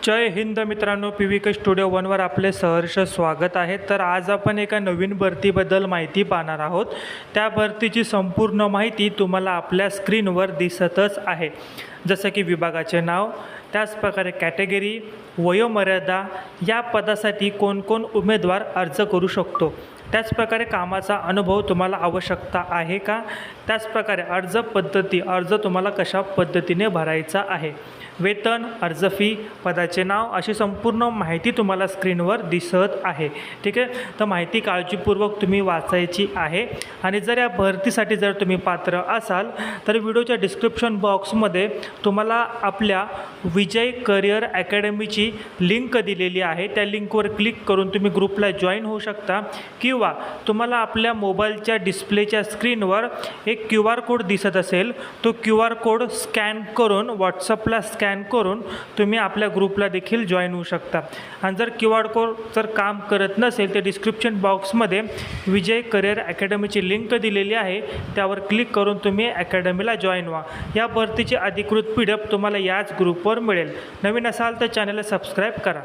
जय हिंद मित्रांनो, PVK studio वनवर आपले सहर्ष स्वागत आहे। तर आज आपण एका नवीन भरतीबद्दल माहिती पाहणार आहोत। त्या भरतीची संपूर्ण माहिती तुम्हाला आपल्या स्क्रीनवर दिसतच आहे, जसं की विभागाचे नाव, त्याच प्रकारे कॅटेगरी, वयोमर्यादा, या पदासाठी कोण उमेदवार अर्ज करू शकतो, त्याच प्रकारे कामाचा अनुभव तुम्हाला आवश्यकता आहे का, त्याच प्रकारे अर्ज पद्धती, अर्ज तुम्हाला कशा पद्धतीने भरायचा आहे, वेतन, अर्ज फी, पदाचे नाव, अशी संपूर्ण माहिती तुम्हाला स्क्रीनवर दिसत आहे। ठीक आहे, तर माहिती काळजीपूर्वक तुम्ही वाचायची आहे। आणि जर या भरतीसाठी जर तुम्ही पात्र असाल तर व्हिडिओच्या डिस्क्रिप्शन बॉक्समध्ये तुम्हाला आपल्या विजय करिअर अकॅडमीची लिंक दिलेली आहे। त्या लिंकवर क्लिक करून तुम्ही ग्रुपला जॉईन होऊ शकता, किंवा तुम्हाला आपल्या मोबाईलच्या डिस्प्लेच्या स्क्रीनवर एक QR कोड दिसत असेल, तो QR कोड स्कॅन करून व्हॉट्सअपला स्कॅन करून तुम्ही आपल्या ग्रुपला देखील जॉईन होऊ शकता। आणि जर QR कोड जर काम करत नसेल तर डिस्क्रिप्शन बॉक्समध्ये विजय करिअर अकॅडमीची लिंक दिलेली आहे, त्यावर क्लिक करून तुम्ही अकॅडमीला जॉईन व्हा। या भरतीची अधिकृत PDF तुम्हाला याच ग्रुपवर मिळेल। नवीन असाल तर चॅनलला सबस्क्राईब करा।